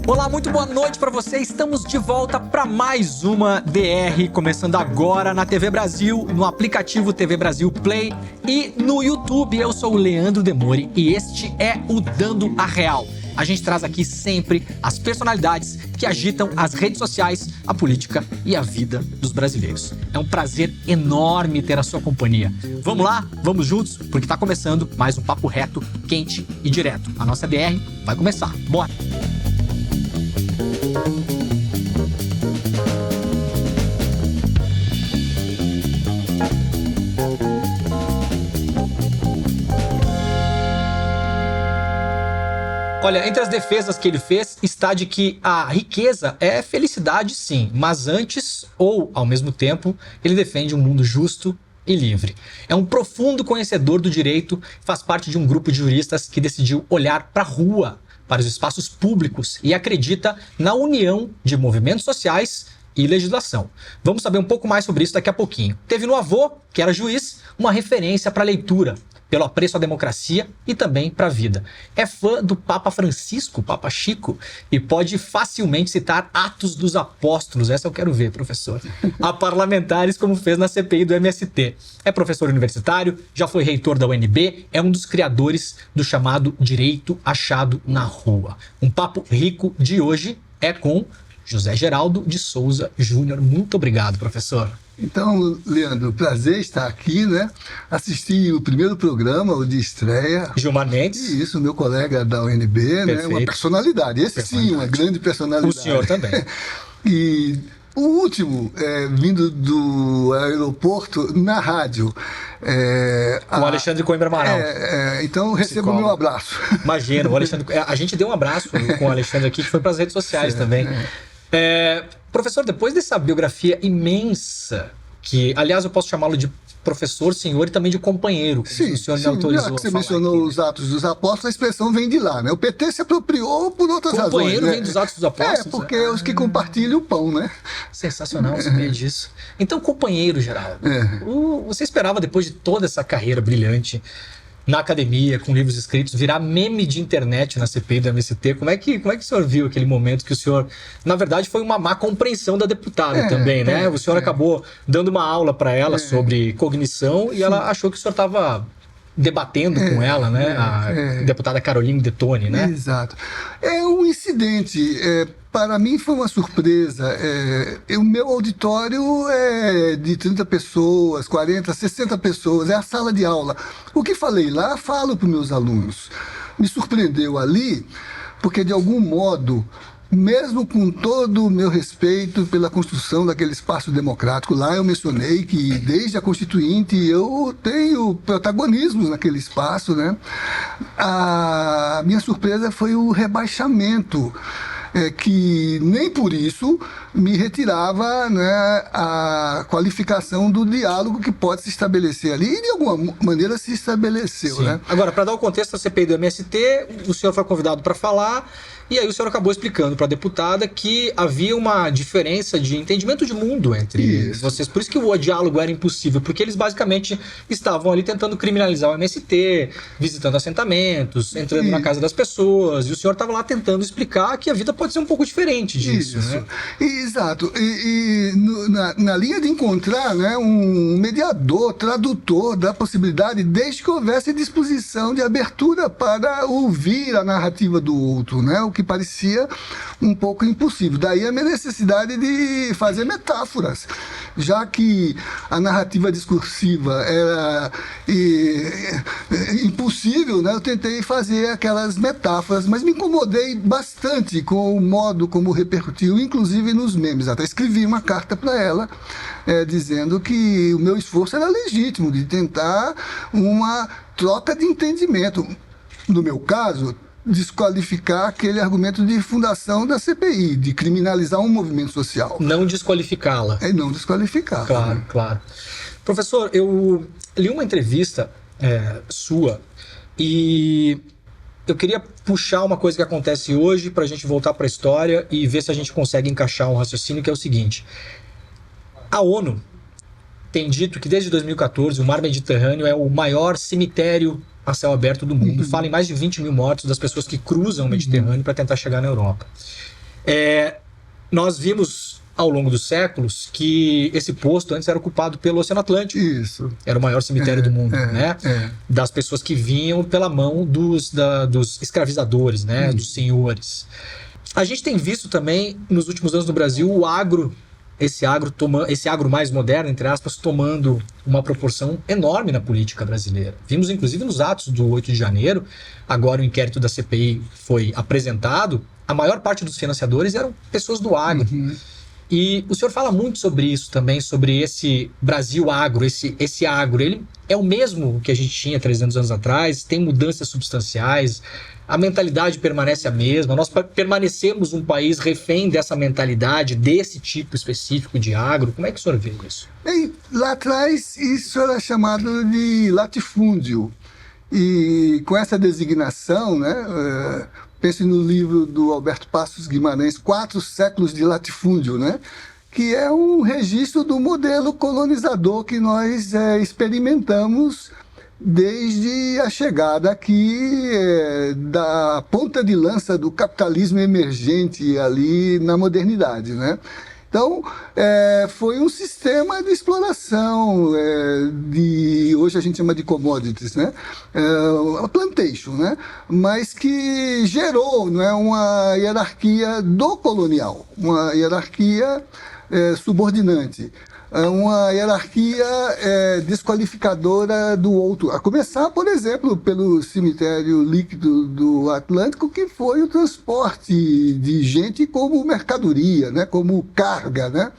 Olá, muito boa noite para você. Estamos de volta para mais uma DR, começando agora na TV Brasil, no aplicativo TV Brasil Play e no YouTube. Eu sou o Leandro Demore e este é o Dando a Real. A gente traz aqui sempre as personalidades que agitam as redes sociais, a política e a vida dos brasileiros. É um prazer enorme ter a sua companhia. Vamos lá? Vamos juntos? Porque está começando mais um papo reto, quente e direto. A nossa DR vai começar. Bora! Olha, entre as defesas que ele fez está de que a riqueza é felicidade, sim, mas antes, ou ao mesmo tempo, ele defende um mundo justo e livre. É um profundo conhecedor do direito, faz parte de um grupo de juristas que decidiu olhar para a rua, para os espaços públicos e acredita na união de movimentos sociais e legislação. Vamos saber um pouco mais sobre isso daqui a pouquinho. Teve no avô, que era juiz, uma referência para a leitura, pelo apreço à democracia e também para a vida. É fã do Papa Francisco, Papa Chico, e pode facilmente citar Atos dos Apóstolos. Essa eu quero ver, professor. A parlamentares, como fez na CPI do MST. É professor universitário, já foi reitor da UNB, é um dos criadores do chamado direito achado na rua. Um papo rico de hoje é com José Geraldo de Souza Júnior. Muito obrigado, professor. Então, Leandro, prazer estar aqui, né? Assisti o primeiro programa, o de estreia. Gilmar Mendes. Isso, meu colega da UNB, né? Uma personalidade. Esse sim, uma grande personalidade. O senhor também. E o último, vindo do aeroporto, na rádio. O Alexandre Coimbra Amaral. Então, receba o meu abraço. Imagina, o Alexandre. A gente deu um abraço com o Alexandre aqui, que foi para as redes sociais também. Professor, depois dessa biografia imensa, que, aliás, eu posso chamá-lo de professor, senhor e também de companheiro, sim, o senhor me autorizou. Já que você mencionou aqui, os Atos dos Apóstolos, a expressão vem de lá, né? O PT se apropriou por outras razões. Companheiro né? Vem dos Atos dos Apóstolos? Porque é os que compartilham o pão, né? Sensacional saber disso. Então, companheiro, Geraldo, você esperava, depois de toda essa carreira brilhante na academia, com livros escritos, virar meme de internet na CPI do MST? Como é que o senhor viu aquele momento que o senhor, na verdade, foi uma má compreensão da deputada também, né? O senhor acabou dando uma aula para ela sobre cognição e ela achou que o senhor estava debatendo com ela, né? A deputada Caroline Detoni, né? Exato. É um incidente. Para mim foi uma surpresa. O meu auditório é de 30 pessoas, 40, 60 pessoas, é a sala de aula. O que falei lá, falo para os meus alunos. Me surpreendeu ali, porque de algum modo, mesmo com todo o meu respeito pela construção daquele espaço democrático, lá eu mencionei que desde a Constituinte eu tenho protagonismos naquele espaço, né? A minha surpresa foi o rebaixamento, que nem por isso me retirava, né, a qualificação do diálogo que pode se estabelecer ali, e de alguma maneira se estabeleceu. Né? Agora, para dar o contexto da CPI do MST, o senhor foi convidado para falar, e aí o senhor acabou explicando para a deputada que havia uma diferença de entendimento de mundo entre vocês. Por isso que o diálogo era impossível, porque eles basicamente estavam ali tentando criminalizar o MST, visitando assentamentos, entrando na casa das pessoas, e o senhor estava lá tentando explicar que a vida pode ser um pouco diferente disso. Né? Exato. Na linha de encontrar, né, um mediador, tradutor da possibilidade, desde que houvesse disposição de abertura para ouvir a narrativa do outro, né, o que parecia um pouco impossível. Daí a minha necessidade de fazer metáforas, já que a narrativa discursiva era impossível, né, eu tentei fazer aquelas metáforas, mas me incomodei bastante com o modo como repercutiu, inclusive nos memes. Até escrevi uma carta para ela, dizendo que o meu esforço era legítimo, de tentar uma troca de entendimento. No meu caso, desqualificar aquele argumento de fundação da CPI, de criminalizar um movimento social. Não desqualificá-la. Não desqualificar. Claro, claro. Professor, eu li uma entrevista sua e eu queria puxar uma coisa que acontece hoje para a gente voltar para a história e ver se a gente consegue encaixar um raciocínio, que é o seguinte. A ONU tem dito que desde 2014 o mar Mediterrâneo é o maior cemitério a céu aberto do mundo. Fala em mais de 20 mil mortos das pessoas que cruzam o Mediterrâneo para tentar chegar na Europa. Nós vimos ao longo dos séculos que esse posto antes era ocupado pelo Oceano Atlântico. Isso. Era o maior cemitério do mundo, né? Das pessoas que vinham pela mão dos escravizadores, né? Dos senhores. A gente tem visto também, nos últimos anos no Brasil, o agro, esse agro mais moderno, entre aspas, tomando uma proporção enorme na política brasileira. Vimos, inclusive, nos atos do 8 de janeiro, agora o inquérito da CPI foi apresentado, a maior parte dos financiadores eram pessoas do agro. E o senhor fala muito sobre isso também, sobre esse Brasil agro, esse agro. Ele é o mesmo que a gente tinha 300 anos atrás, tem mudanças substanciais, a mentalidade permanece a mesma, nós permanecemos um país refém dessa mentalidade, desse tipo específico de agro. Como é que o senhor vê isso? Bem, lá atrás isso era chamado de latifúndio. E com essa designação, né, pense no livro do Alberto Passos Guimarães, 4 séculos de latifúndio, né, que é um registro do modelo colonizador que nós experimentamos desde a chegada aqui da ponta de lança do capitalismo emergente ali na modernidade, né? Então, foi um sistema de exploração, hoje a gente chama de commodities, né? A plantation, né? Mas que gerou, não é, uma hierarquia do colonial, uma hierarquia subordinante, uma hierarquia desqualificadora do outro. A começar, por exemplo, pelo cemitério líquido do Atlântico, que foi o transporte de gente como mercadoria, né, como carga, né,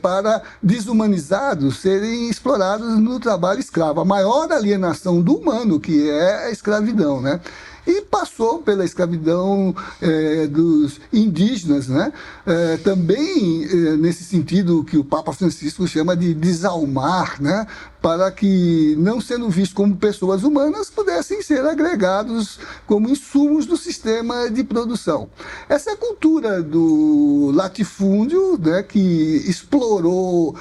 para desumanizados serem explorados no trabalho escravo. A maior alienação do humano, que é a escravidão, né? E passou pela escravidão dos indígenas, né? Também nesse sentido que o Papa Francisco chama de desalmar, né? Para que, não sendo vistos como pessoas humanas, pudessem ser agregados como insumos do sistema de produção. Essa é a cultura do latifúndio, né? Que explorou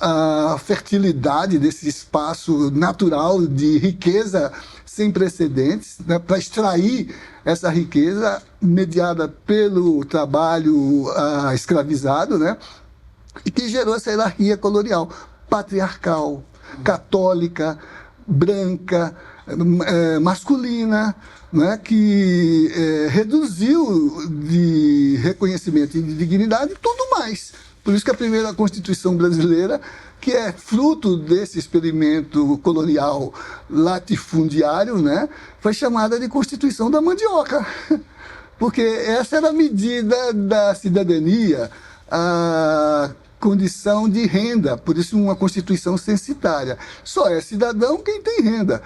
a fertilidade desse espaço natural de riqueza sem precedentes, né, para extrair essa riqueza mediada pelo trabalho escravizado, né, e que gerou essa hierarquia colonial patriarcal, católica, branca, masculina, né, que reduziu de reconhecimento e de dignidade tudo mais. Por isso que a primeira Constituição brasileira, que é fruto desse experimento colonial latifundiário, né, foi chamada de Constituição da Mandioca, porque essa era a medida da cidadania, a condição de renda, por isso uma Constituição censitária. Só é cidadão quem tem renda.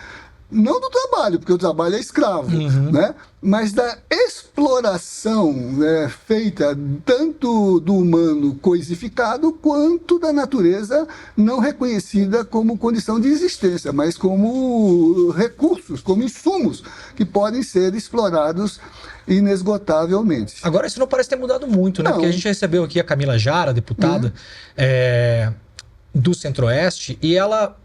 Não do trabalho, porque o trabalho é escravo, né? Mas da exploração, né, feita tanto do humano coisificado quanto da natureza não reconhecida como condição de existência, mas como recursos, como insumos que podem ser explorados inesgotavelmente. Agora isso não parece ter mudado muito, né? Não. Porque a gente recebeu aqui a Camila Jara, deputada do Centro-Oeste, e ela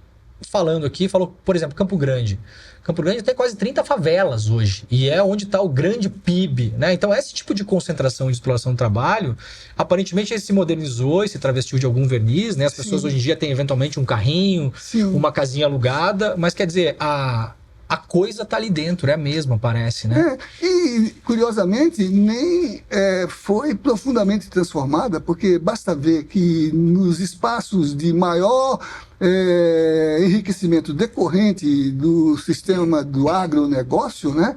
falando aqui, falou, por exemplo, Campo Grande. Campo Grande tem quase 30 favelas hoje, e é onde está o grande PIB, né? Então, esse tipo de concentração de exploração do trabalho, aparentemente ele se modernizou e se travestiu de algum verniz, né? As pessoas hoje em dia têm eventualmente um carrinho, uma casinha alugada, mas quer dizer, a coisa está ali dentro, é a mesma, parece, né? E, curiosamente, nem foi profundamente transformada, porque basta ver que nos espaços de maior enriquecimento decorrente do sistema do agronegócio, né,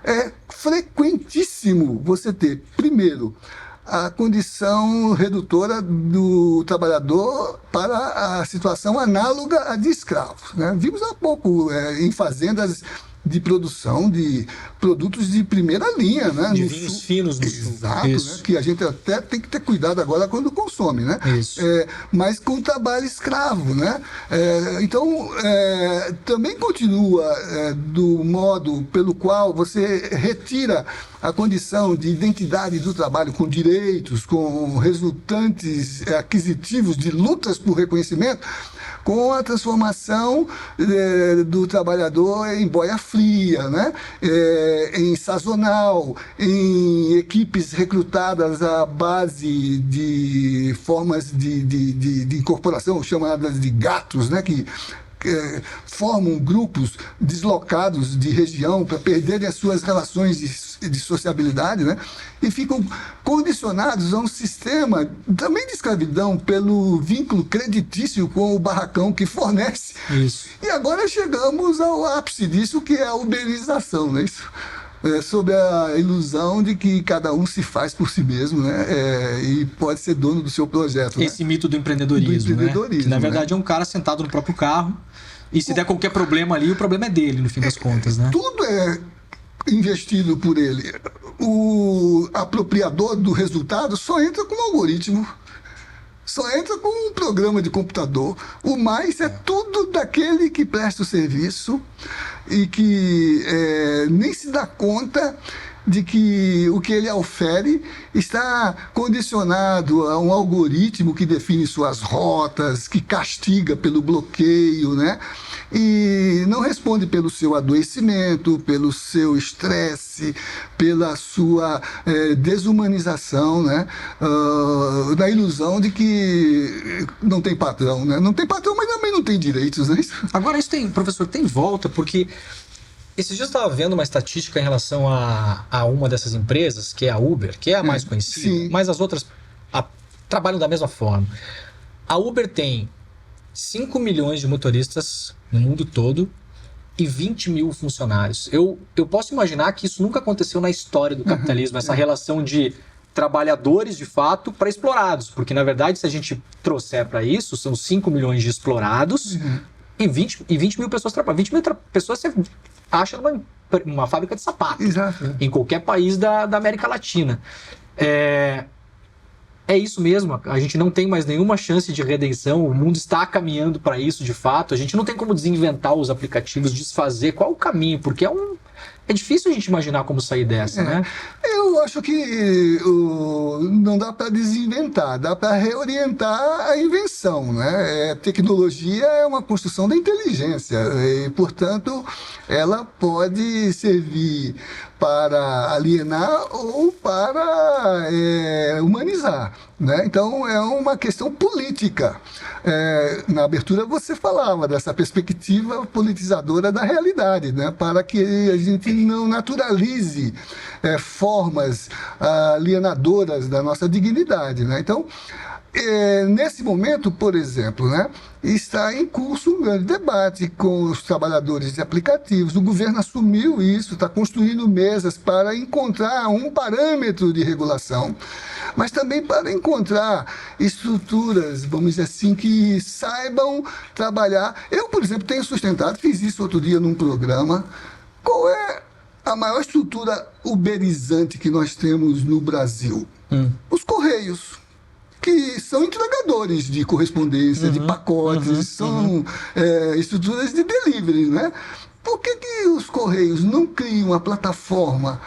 é frequentíssimo você ter, primeiro, a condição redutora do trabalhador para a situação análoga à de escravos, né? Vimos há pouco em fazendas de produção de produtos de primeira linha, né? De vinhos finos no sul. Exato, né? Que a gente até tem que ter cuidado agora quando consome, né? Isso. Mas com trabalho escravo, né? Então, também continua do modo pelo qual você retira a condição de identidade do trabalho com direitos, com resultantes aquisitivos de lutas por reconhecimento, com a transformação do trabalhador em boia fria, né? Em sazonal, em equipes recrutadas à base de formas de incorporação chamadas de gatos, né? Que formam grupos deslocados de região para perderem as suas relações de sociabilidade, né? E ficam condicionados a um sistema também de escravidão pelo vínculo creditício com o barracão que fornece. Isso. E agora chegamos ao ápice disso, que é a uberização, né? Isso. Sob a ilusão de que cada um se faz por si mesmo, né? E pode ser dono do seu projeto. Esse mito do empreendedorismo, né? Que na verdade, né? É um cara sentado no próprio carro e se der qualquer problema ali, o problema é dele, no fim das contas, né? Tudo é investido por ele. O apropriador do resultado só entra com um algoritmo, só entra com um programa de computador. O mais é tudo daquele que presta o serviço e que nem se dá conta de que o que ele ofere está condicionado a um algoritmo que define suas rotas, que castiga pelo bloqueio, né? E não responde pelo seu adoecimento, pelo seu estresse, pela sua desumanização, né? Na ilusão de que não tem patrão, né? Não tem patrão, mas também não tem direitos, né? Agora, isso tem, professor, tem volta, porque esses dias eu estava vendo uma estatística em relação a uma dessas empresas, que é a Uber, que é a mais conhecida, sim. Mas as outras trabalham da mesma forma. A Uber tem 5 milhões de motoristas no mundo todo e 20 mil funcionários. Eu posso imaginar que isso nunca aconteceu na história do capitalismo, essa relação de trabalhadores, de fato, para explorados. Porque, na verdade, se a gente trouxer para isso, são 5 milhões de explorados e 20 mil pessoas trabalham. 20 mil pessoas você acha numa fábrica de sapato. Exato. Em qualquer país da América Latina. É isso mesmo, a gente não tem mais nenhuma chance de redenção, o mundo está caminhando para isso de fato, a gente não tem como desinventar os aplicativos, desfazer, qual o caminho, porque é difícil a gente imaginar como sair dessa, né? Eu acho que não dá para desinventar, dá para reorientar a invenção, né? Tecnologia é uma construção da inteligência e, portanto, ela pode servir para alienar ou para humanizar, né? Então, é uma questão política. Na abertura você falava dessa perspectiva politizadora da realidade, né? Para que a gente não naturalize formas alienadoras da nossa dignidade, né? Então, nesse momento, por exemplo, né, está em curso um grande debate com os trabalhadores de aplicativos. O governo assumiu isso, está construindo mesas para encontrar um parâmetro de regulação, mas também para encontrar estruturas, vamos dizer assim, que saibam trabalhar. Eu, por exemplo, tenho sustentado, fiz isso outro dia num programa, qual é a maior estrutura uberizante que nós temos no Brasil? Os Correios, que são entregadores de correspondência, de pacotes, são estruturas de delivery, né? Por que os Correios não criam uma plataforma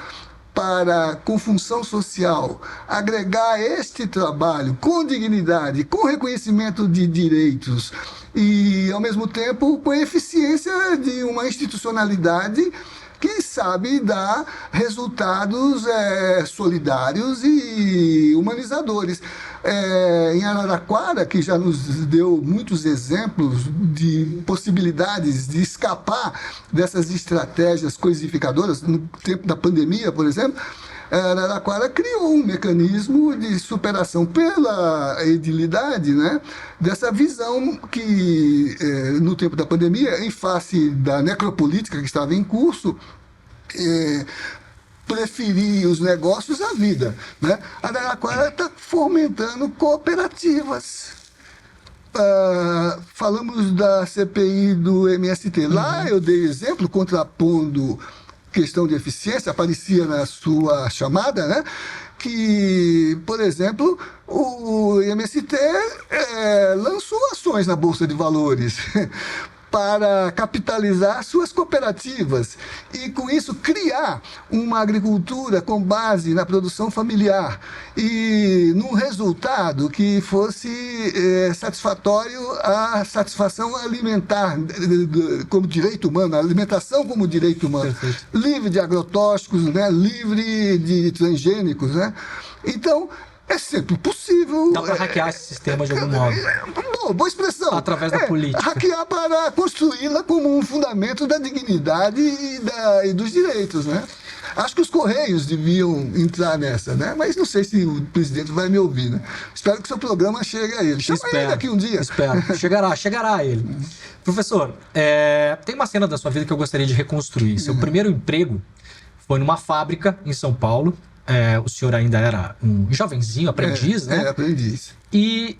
para, com função social, agregar este trabalho com dignidade, com reconhecimento de direitos e, ao mesmo tempo, com a eficiência de uma institucionalidade que sabe dar resultados solidários e humanizadores. Em Araraquara, que já nos deu muitos exemplos de possibilidades de escapar dessas estratégias coisificadoras, no tempo da pandemia, por exemplo, Araraquara criou um mecanismo de superação pela edilidade, né, dessa visão que, no tempo da pandemia, em face da necropolítica que estava em curso, preferir os negócios à vida, né? A Araraquara está fomentando cooperativas. Falamos da CPI do MST. Lá eu dei exemplo, contrapondo questão de eficiência, aparecia na sua chamada, né? Que, por exemplo, o MST lançou ações na Bolsa de Valores para capitalizar suas cooperativas e, com isso, criar uma agricultura com base na produção familiar e num resultado que fosse satisfatório à satisfação alimentar como direito humano, a alimentação como direito humano. Perfeito. Livre de agrotóxicos, né? Livre de transgênicos. Né? Então, é sempre possível. Dá para hackear esse sistema de algum modo. Boa expressão. Através da política. Hackear para construí-la como um fundamento da dignidade e dos direitos, né? Acho que os Correios deviam entrar nessa, né? Mas não sei se o presidente vai me ouvir, né? Espero que seu programa chegue a ele. Chama ele daqui um dia. Espero. Chegará a ele. Professor, tem uma cena da sua vida que eu gostaria de reconstruir. Seu primeiro emprego foi numa fábrica em São Paulo. O senhor ainda era um jovenzinho, aprendiz, né? Aprendiz. E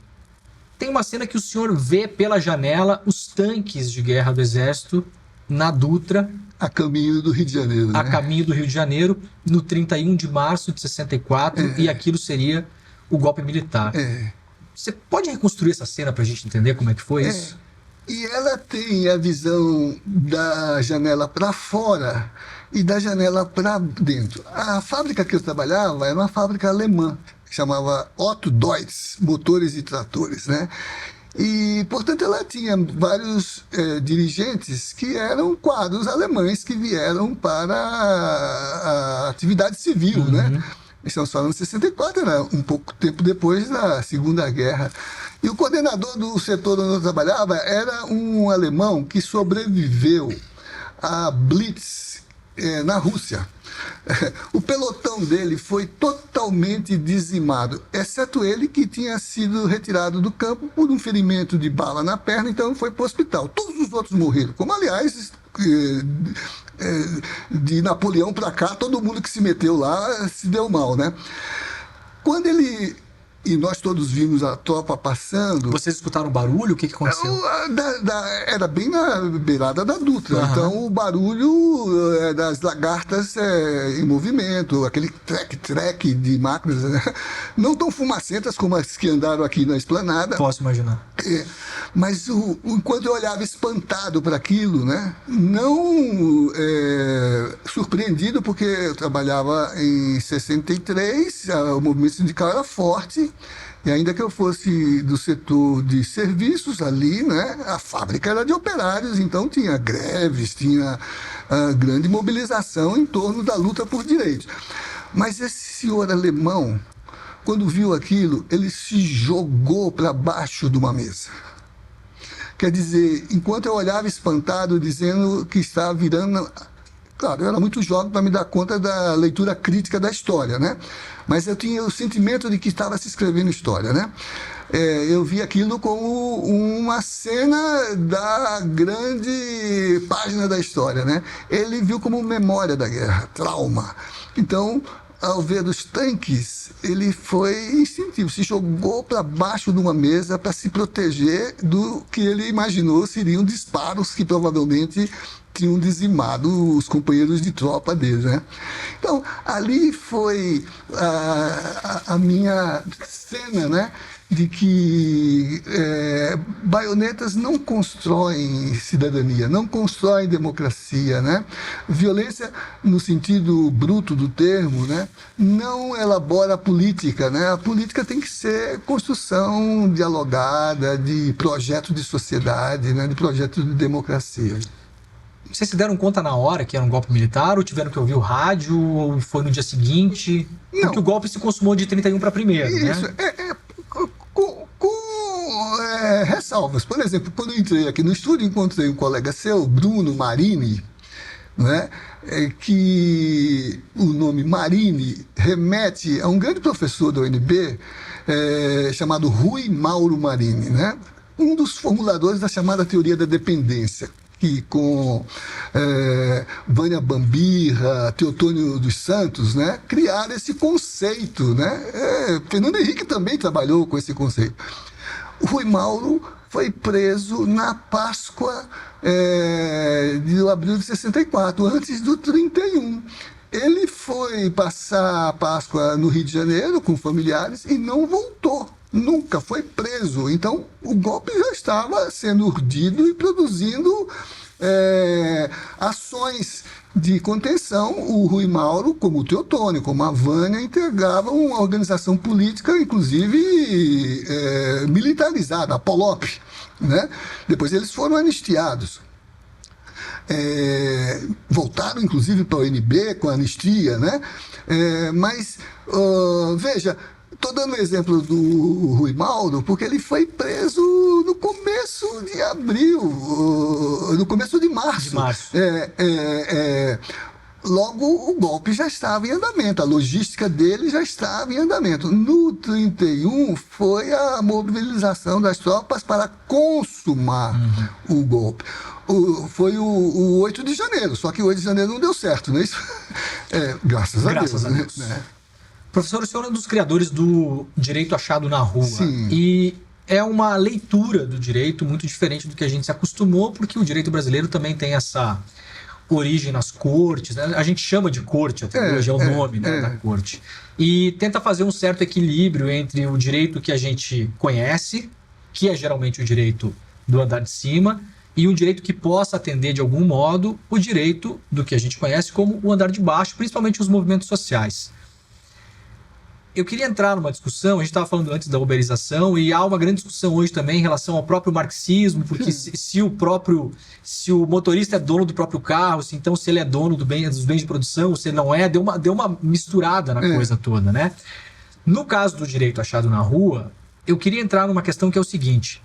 tem uma cena que o senhor vê pela janela os tanques de guerra do Exército na Dutra. A caminho do Rio de Janeiro, né? A caminho do Rio de Janeiro, no 31 de março de 64, e aquilo seria o golpe militar. Você pode reconstruir essa cena para a gente entender como é que foi isso? E ela tem a visão da janela para fora e da janela para dentro. A fábrica que eu trabalhava era uma fábrica alemã, que chamava Otto Deutz, motores e tratores, né? E, portanto, ela tinha vários dirigentes que eram quadros alemães que vieram para a atividade civil, né? Estamos falando de 64, era um pouco tempo depois da Segunda Guerra. E o coordenador do setor onde eu trabalhava era um alemão que sobreviveu à Blitz na Rússia. O pelotão dele foi totalmente dizimado, exceto ele, que tinha sido retirado do campo por um ferimento de bala na perna, então foi para o hospital. Todos os outros morreram, como aliás de Napoleão para cá, todo mundo que se meteu lá se deu mal, né? Quando ele... E nós todos vimos a tropa passando. Vocês escutaram barulho? O que aconteceu? Era bem na beirada da Dutra. Então, o barulho das lagartas em movimento, aquele trek de máquinas, né? Não tão fumacentas como as que andaram aqui na esplanada. Posso imaginar. Mas enquanto eu olhava espantado para aquilo, né? Não surpreendido, porque eu trabalhava em 63, o movimento sindical era forte. E ainda que eu fosse do setor de serviços ali, né, a fábrica era de operários, então tinha greves, tinha grande mobilização em torno da luta por direitos. Mas esse senhor alemão, quando viu aquilo, ele se jogou para baixo de uma mesa. Quer dizer, enquanto eu olhava espantado, dizendo que estava virando... Claro, eu era muito jovem para me dar conta da leitura crítica da história, né? Mas eu tinha o sentimento de que estava se escrevendo história, né? Eu vi aquilo como uma cena da grande página da história, né? Ele viu como memória da guerra, trauma. Então, ao ver os tanques, ele foi instintivo, se jogou para baixo de uma mesa para se proteger do que ele imaginou seriam disparos que provavelmente tinham dizimado os companheiros de tropa dele, né? Então, ali foi a minha cena, né? De que baionetas não constroem cidadania, não constroem democracia, né? Violência, no sentido bruto do termo, né? Não elabora a política, né? A política tem que ser construção dialogada, de projeto de sociedade, né? De projeto de democracia. Vocês se deram conta na hora que era um golpe militar, ou tiveram que ouvir o rádio, ou foi no dia seguinte? Não. Porque o golpe se consumou de 31 para 1º, isso, né? Com ressalvas. Por exemplo, quando eu entrei aqui no estúdio, encontrei um colega seu, Bruno Marini, né? Que o nome Marini remete a um grande professor da UNB chamado Rui Mauro Marini, né? Um dos formuladores da chamada teoria da dependência, que com Vânia Bambirra, Teotônio dos Santos, né, criaram esse conceito, né? Fernando Henrique também trabalhou com esse conceito. O Rui Mauro foi preso na Páscoa de abril de 64, antes do 31. Ele foi passar a Páscoa no Rio de Janeiro com familiares e não voltou. nunca foi preso. Então, o golpe já estava sendo urdido e produzindo ações de contenção. O Rui Mauro, como o Teotônio, como a Vânia, integravam uma organização política, inclusive militarizada, a POLOP, né? Depois eles foram anistiados. Voltaram, inclusive, para o ONB com a anistia, né? Mas, veja, estou dando o exemplo do Rui Mauro porque ele foi preso no começo de abril, no começo de março. Logo, o golpe já estava em andamento, a logística dele já estava em andamento. No 31, foi a mobilização das tropas para consumar o golpe. Foi o 8 de janeiro, só que o 8 de janeiro não deu certo, não é isso? Graças a Deus. Né? Professor, o senhor é um dos criadores do direito achado na rua. Sim. E é uma leitura do direito muito diferente do que a gente se acostumou, porque o direito brasileiro também tem essa origem nas cortes, né? A gente chama de corte até hoje, é o nome da corte. E tenta fazer um certo equilíbrio entre o direito que a gente conhece, que é geralmente o direito do andar de cima, e um direito que possa atender de algum modo o direito do que a gente conhece como o andar de baixo, principalmente os movimentos sociais. Eu queria entrar numa discussão, a gente estava falando antes da uberização, e há uma grande discussão hoje também em relação ao próprio marxismo, porque se o motorista é dono do próprio carro, então se ele é dono dos bens de produção, se ele não é, deu uma misturada na coisa toda, né? No caso do direito achado na rua, eu queria entrar numa questão que é o seguinte: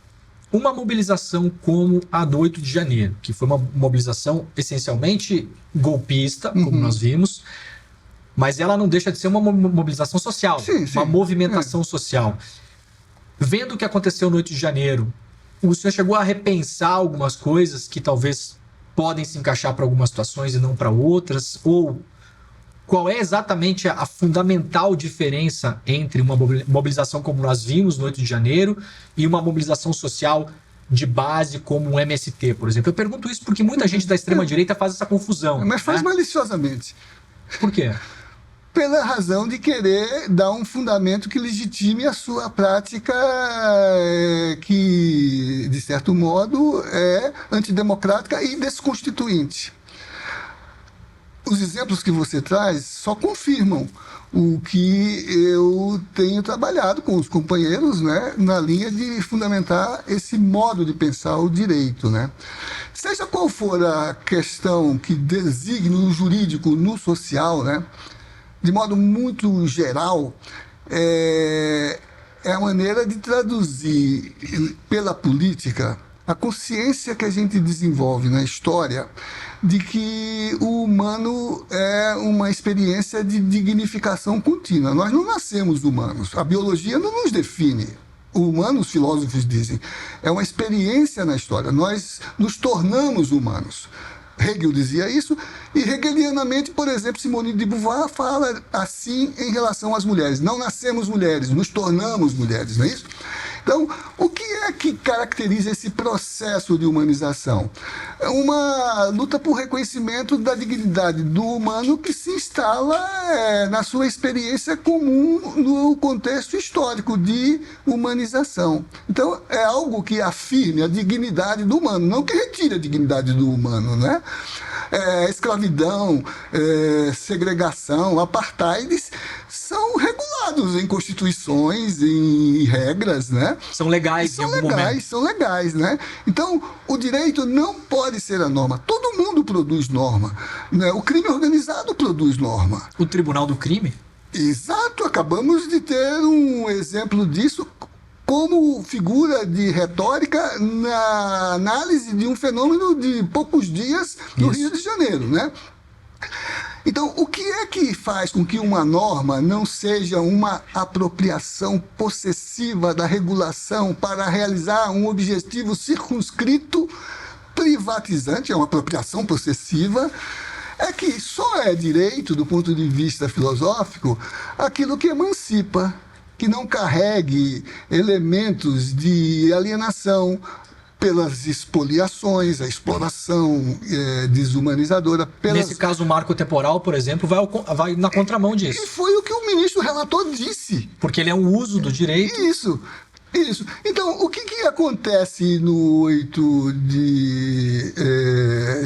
uma mobilização como a do 8 de janeiro, que foi uma mobilização essencialmente golpista, como nós vimos, mas ela não deixa de ser uma mobilização social, uma movimentação social. Vendo o que aconteceu no 8 de janeiro, o senhor chegou a repensar algumas coisas que talvez podem se encaixar para algumas situações e não para outras? Ou qual é exatamente a fundamental diferença entre uma mobilização como nós vimos no 8 de janeiro e uma mobilização social de base como o MST, por exemplo? Eu pergunto isso porque muita gente da extrema-direita faz essa confusão. Mas faz maliciosamente. Por quê? Pela razão de querer dar um fundamento que legitime a sua prática, que, de certo modo, é antidemocrática e desconstituinte. Os exemplos que você traz só confirmam o que eu tenho trabalhado com os companheiros, né, na linha de fundamentar esse modo de pensar o direito, né? Seja qual for a questão que designe no jurídico, no social, né, de modo muito geral, é a maneira de traduzir pela política a consciência que a gente desenvolve na história de que o humano é uma experiência de dignificação contínua. Nós não nascemos humanos, a biologia não nos define. O humano, os filósofos dizem, é uma experiência na história. Nós nos tornamos humanos. Hegel dizia isso, e hegelianamente, por exemplo, Simone de Beauvoir fala assim em relação às mulheres. Não nascemos mulheres, nos tornamos mulheres, não é isso? Então, o que é que caracteriza esse processo de humanização? É uma luta por reconhecimento da dignidade do humano que se instala na sua experiência comum no contexto histórico de humanização. Então, é algo que afirme a dignidade do humano, não que retire a dignidade do humano, né? Escravidão, segregação, apartheids são regulados em constituições, em regras, né? São legais em algum momento. São legais, né? Então, o direito não pode ser a norma. Todo mundo produz norma, né? O crime organizado produz norma. O Tribunal do Crime? Exato, acabamos de ter um exemplo disso como figura de retórica na análise de um fenômeno de poucos dias no Rio de Janeiro, né? Então, o que é que faz com que uma norma não seja uma apropriação possessiva da regulação para realizar um objetivo circunscrito, privatizante, é uma apropriação possessiva? É que só é direito, do ponto de vista filosófico, aquilo que emancipa, que não carregue elementos de alienação, pelas expoliações, a exploração desumanizadora. Nesse caso, o marco temporal, por exemplo, vai na contramão disso. E foi o que o ministro relator disse. Porque ele é um uso do direito. Isso. Então, o que acontece no 8 de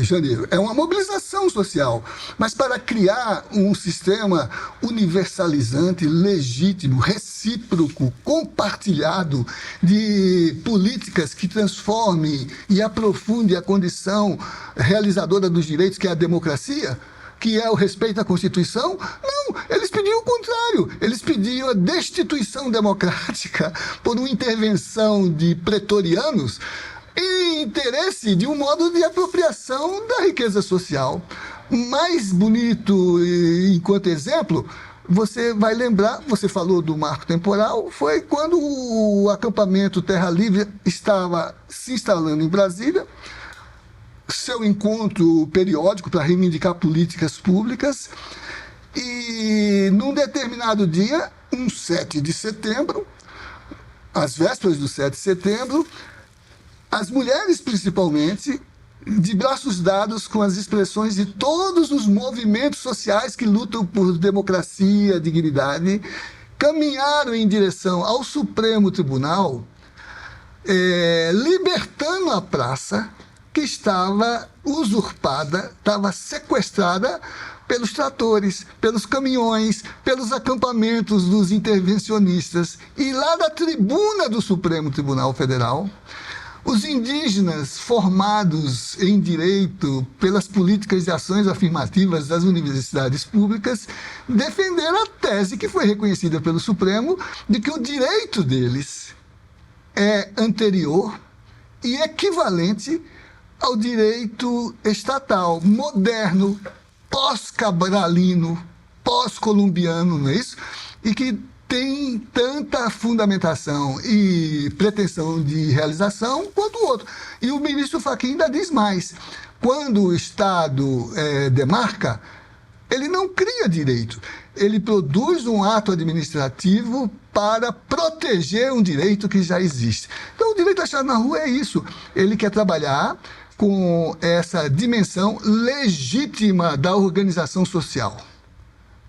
janeiro? É uma mobilização social, mas para criar um sistema universalizante, legítimo, recíproco, compartilhado de políticas que transformem e aprofundem a condição realizadora dos direitos, que é a democracia, que é o respeito à Constituição? Não, eles pediam o contrário. Eles pediam a destituição democrática por uma intervenção de pretorianos em interesse de um modo de apropriação da riqueza social. Mais bonito, enquanto exemplo, você vai lembrar, você falou do marco temporal, foi quando o acampamento Terra Livre estava se instalando em Brasília, seu encontro periódico para reivindicar políticas públicas, e num determinado dia, um 7 de setembro, às vésperas do 7 de setembro, as mulheres principalmente, de braços dados com as expressões de todos os movimentos sociais que lutam por democracia, dignidade, caminharam em direção ao Supremo Tribunal, libertando a praça, que estava usurpada, estava sequestrada pelos tratores, pelos caminhões, pelos acampamentos dos intervencionistas. E lá da tribuna do Supremo Tribunal Federal, os indígenas formados em direito pelas políticas de ações afirmativas das universidades públicas defenderam a tese que foi reconhecida pelo Supremo de que o direito deles é anterior e equivalente ao direito estatal, moderno, pós-cabralino, pós-colombiano, não é isso? E que tem tanta fundamentação e pretensão de realização quanto o outro. E o ministro Fachin ainda diz mais. Quando o Estado demarca, ele não cria direito. Ele produz um ato administrativo para proteger um direito que já existe. Então, o direito achado na rua é isso. Ele quer trabalhar com essa dimensão legítima da organização social.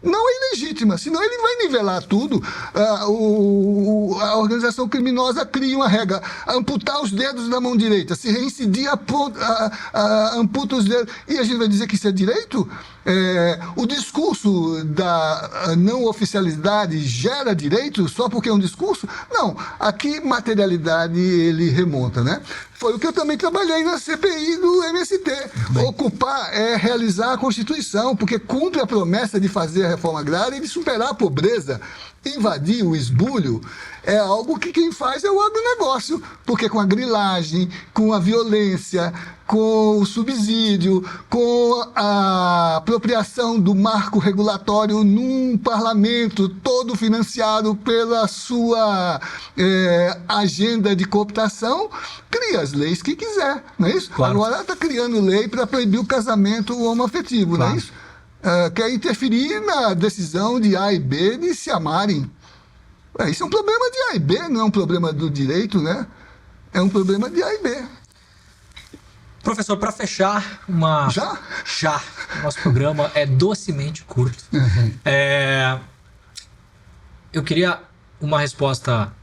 Não é ilegítima, senão ele vai nivelar tudo. A organização criminosa cria uma regra: amputar os dedos da mão direita. Se reincidir, amputa os dedos. E a gente vai dizer que isso é direito? O discurso da não oficialidade gera direito só porque é um discurso? Não. Aqui, materialidade, ele remonta, né? Foi o que eu também trabalhei na CPI do MST. Bem. Ocupar é realizar a Constituição, porque cumpre a promessa de fazer a reforma agrária e de superar a pobreza. Invadir o esbulho é algo que quem faz é o agronegócio, porque com a grilagem, com a violência, com o subsídio, com a apropriação do marco regulatório num parlamento todo financiado pela sua agenda de cooptação, cria as leis que quiser, não é isso? Claro. Agora está criando lei para proibir o casamento homoafetivo, claro. Não é isso? Quer interferir na decisão de A e B de se amarem. Isso é um problema de A e B, não é um problema do direito, né? É um problema de A e B. Professor, para fechar Já? Já. Nosso programa é docemente curto. Uhum. Eu queria uma resposta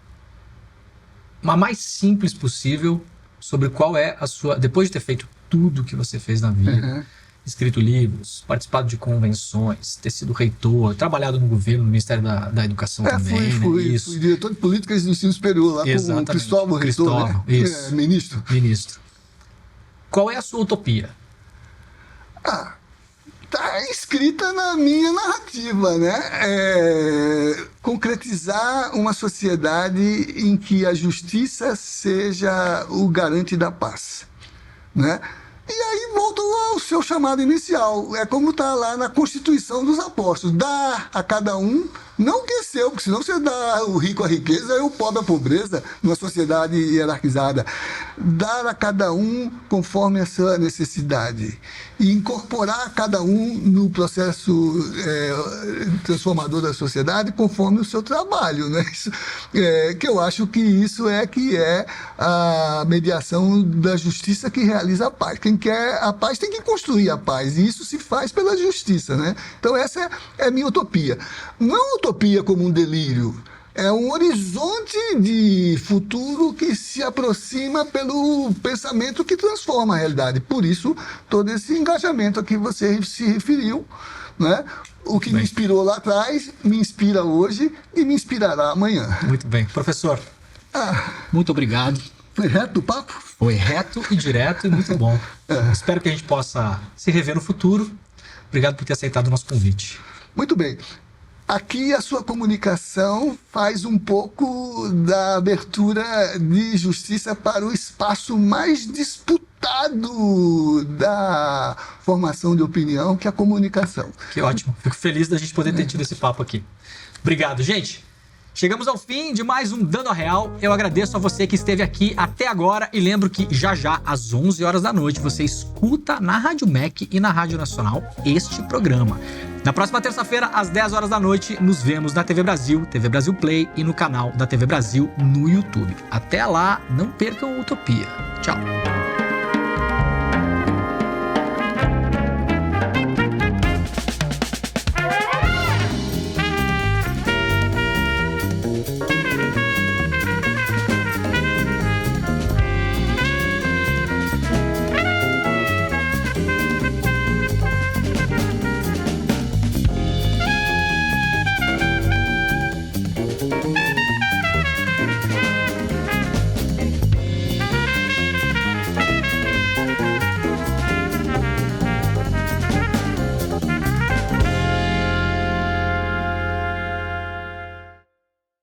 a mais simples possível sobre qual é a sua... Depois de ter feito tudo que você fez na vida... Uhum. Escrito livros, participado de convenções, ter sido reitor, trabalhado no governo, no Ministério da Educação também. Fui diretor de políticas do ensino superior lá. Exatamente. Com o Cristóvão Reitor, né? Isso. Ministro. Qual é a sua utopia? Está escrita na minha narrativa, né? Concretizar uma sociedade em que a justiça seja o garante da paz, né? E aí volta ao seu chamado inicial. É como está lá na Constituição dos Apóstolos. Dar a cada um, não o que é seu, porque senão você dá o rico a riqueza e o pobre a pobreza numa sociedade hierarquizada. Dar a cada um conforme a sua necessidade. e incorporar cada um no processo transformador da sociedade conforme o seu trabalho, né? Que eu acho que isso é a mediação da justiça que realiza a paz. Quem quer a paz tem que construir a paz, e isso se faz pela justiça, né? Então essa é a minha utopia. Não é uma utopia como um delírio, é um horizonte de futuro que se aproxima pelo pensamento que transforma a realidade. Por isso, todo esse engajamento a que você se referiu, né? O que me inspirou lá atrás, me inspira hoje e me inspirará amanhã. Muito bem. Professor, muito obrigado. Foi reto o papo? Foi reto e direto e muito bom. Espero que a gente possa se rever no futuro. Obrigado por ter aceitado o nosso convite. Muito bem. Aqui a sua comunicação faz um pouco da abertura de justiça para o espaço mais disputado da formação de opinião, que é a comunicação. Que ótimo. Fico feliz da gente poder ter tido esse papo aqui. Obrigado, gente. Chegamos ao fim de mais um Dando a Real. Eu agradeço a você que esteve aqui até agora e lembro que já às 11 horas da noite, você escuta na Rádio MEC e na Rádio Nacional este programa. Na próxima terça-feira, às 10 horas da noite, nos vemos na TV Brasil, TV Brasil Play e no canal da TV Brasil no YouTube. Até lá, não percam a Utopia. Tchau.